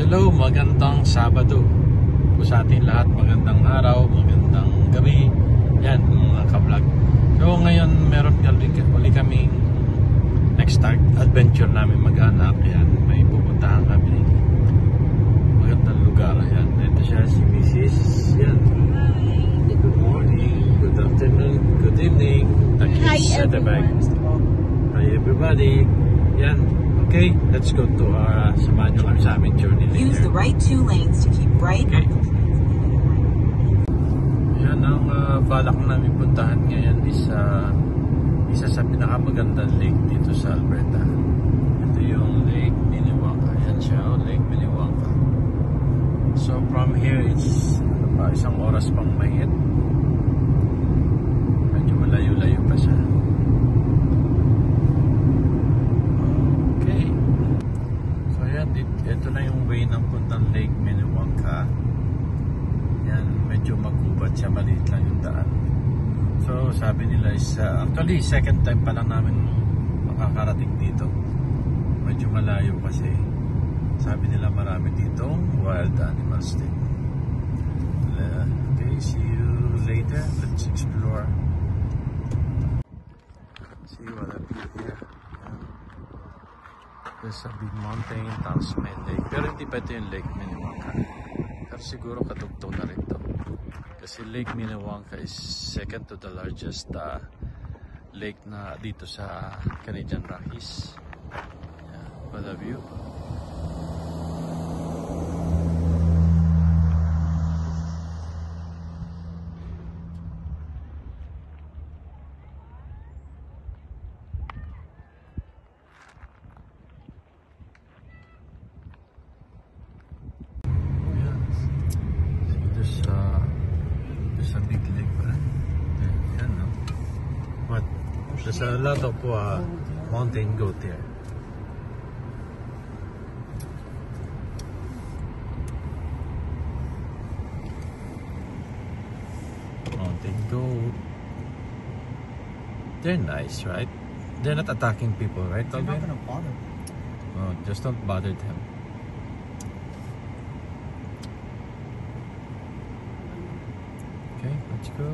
Hello, magandang Sabado po sa ating lahat. Magandang araw, magandang gabi. Yan, mga ka-vlog. So ngayon meron uli kaming next start adventure namin mag-anak. Yan, may pupuntahan kami. Magandang lugar. Yan, ito siya si Mrs. Yan. Good morning, good afternoon, good evening. Hi everyone. Hi everybody. Yan. Okay, let's go to samahan nyo kami sa aming journey later. Use the right 2 lanes to keep right. Okay. Yan ang balak namin puntahan ngayon is isa sa pinakamagandang lake dito sa Alberta. Ito yung Lake Minnewanka. Yan siya, Lake Minnewanka. So from here it's isang oras pang mahigit. Medyo malayo-layo pa siya. Ito na yung way ng puntang Lake Minnewanka. Yan, medyo magubat siya, maliit lang yung daan. So sabi nila is actually second time pa lang namin makakarating dito. Medyo malayo kasi. Sabi nila marami ditong wild animals din. Okay, see you later. Let's explore. See what I feel here. There's a big mountain, tapos may lake. Pero hindi pa ito yung Lake Minnewanka. Pero siguro katugtog na rin ito. Kasi Lake Minnewanka is second to the largest lake na dito sa Canadian Rockies. Yeah, what a view. There's a big lake, right? Yeah, no? But there's a lot of mountain goat here. Mountain goat. They're nice, right? They're not attacking people, right? They're not gonna bother. Oh, just don't bother them. Okay, let's go.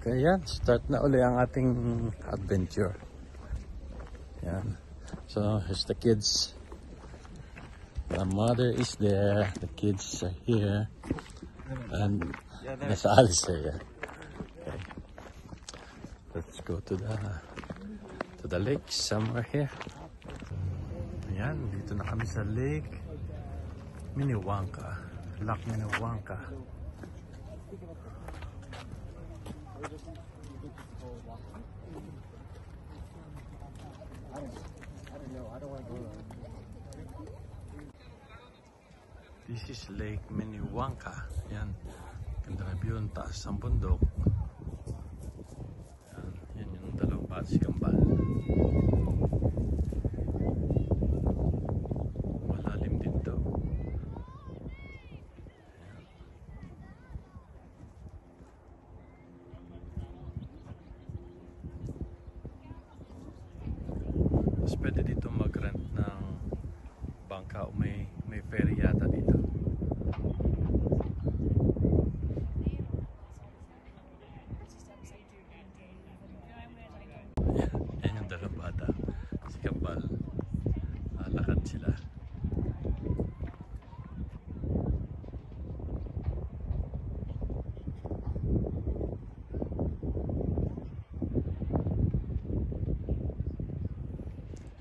Okay, yan. Start na uli ang ating adventure. Yan. So, here's the kids. The mother is there. The kids are here. And nasa alis area. Okay. Let's go to the lake somewhere here. Ayan, dito na kami sa Lake Minnewanka. Lake Minnewanka. This is Lake Minnewanka. Yan. Ganda na view ang taas ng bundok. Yan yung dalawang bata si Kambal. Malalim din to. Mas pwede dito mag-rent ng bangka o may ferry yata dito. Yan yung dalawang bata. Si Kambal. Lakad sila.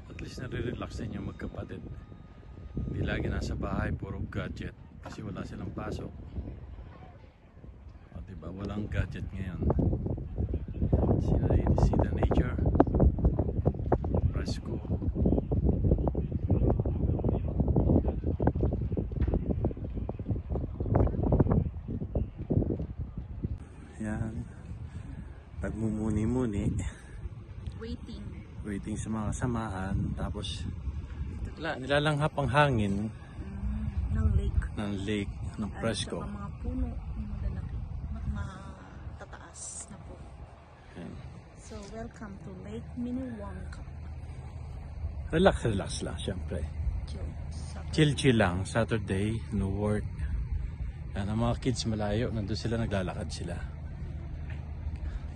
At least nare-relax din yung magkapatid. Hindi lagi nasa bahay, puro gadget kasi wala silang pasok. O diba, walang gadget ngayon. See the nature. Fresco. Yan. Nagmumuni-muni. Waiting. Waiting sa mga samahan. Tapos Nilalanghap ang hangin Ng lake. ng Fresco. At mga puno ng malalaki. Matataas na po. Yan. So, welcome to Lake Minnewanka. Relax lang, syempre. Chill lang. Saturday, no work. Yan, ang mga kids malayo. Nandun sila, naglalakad sila.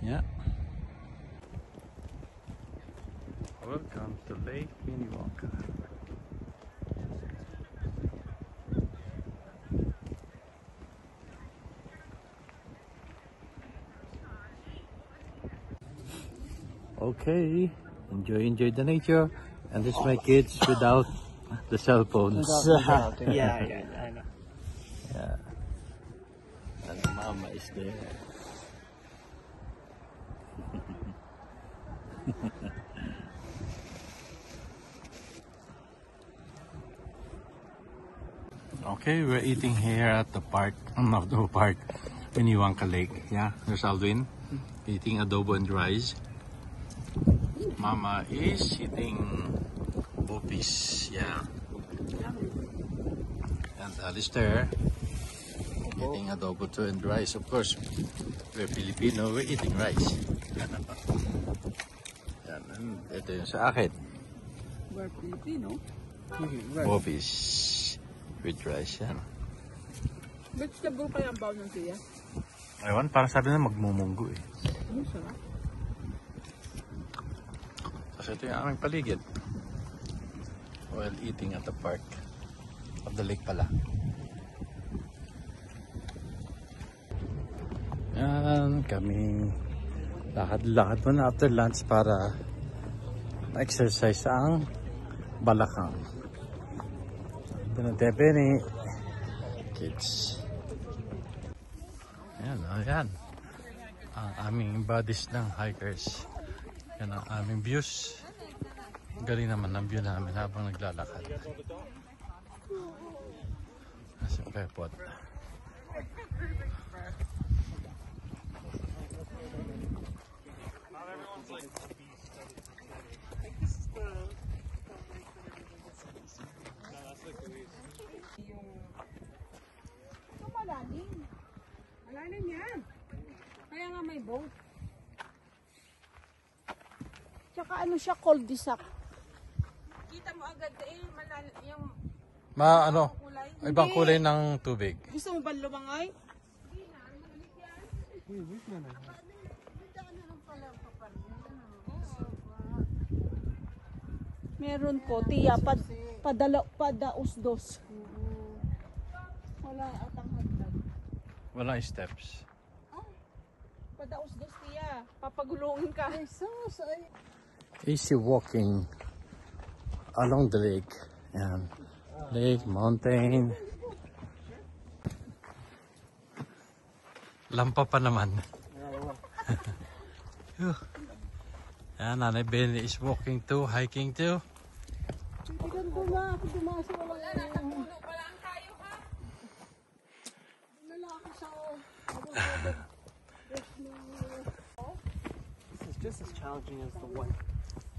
Yeah. Welcome to Lake Minnewanka. Okay, enjoy the nature, and this my kids without the cell phones. Yeah, I know. Yeah, and mama is there. Okay, we're eating here at the park, not the park, Minnewanka Lake. Yeah, there's Alvin eating adobo and rice. Mama is eating bopis, yeah. And Alistair eating adobo too and rice. Of course, we're Filipino, we're eating rice. Yan, and ito yung sa akin. We're Filipino. Bopis with rice, yan. Vegetable pa yung baon ng tiya. Aywan, parang sabi na magmumunggo eh. Ano sarap? Kasi ito yung aming paligid. While eating at the park of the lake pala. Yan, kami lakad-lakad muna after lunch para ma-exercise ang balakang. Ito na Tepeni. Kids. Ayan, ayan. Ang aming bodies ng hikers. Yan ang aming views. Galing naman ang view namin habang naglalakad. Nasa Pepot. Malalim. Malalim yan. Kaya nga may boat. Tsaka ano siya, cul-de-sac. Kita mo agad yung Ano? kulay. Ibang kulay ng tubig. Gusto mo ba lumangay? Meron po, tiya, padaus-dos. Wala atang hagdan. Walang steps. Padaus-dos tiya. Papagulungin ka. Easy walking along the lake. Yan. Lake, mountain. Lampa pa naman. Phew. Yan, Nanay Benny is walking too, hiking too. This is just as challenging as the one.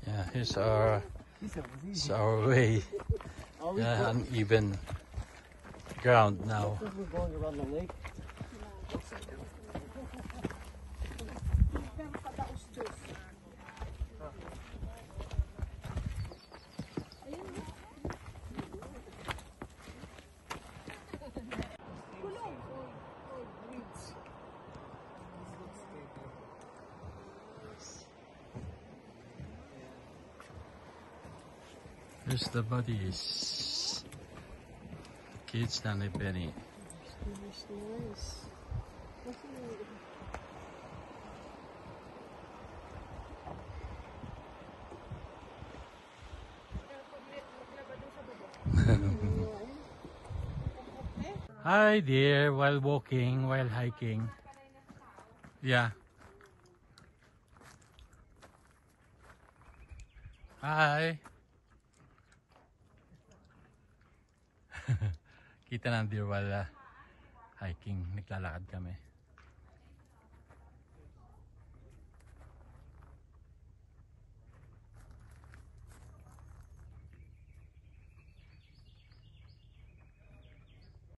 Yeah, here's our way. Yeah, uneven ground now. We're going around the lake. Here's the buddies. Kids, Nanay Benny. Hi dear, while walking, while hiking. Yeah. Hi. Kita ng deer while hiking, naglalakad kami.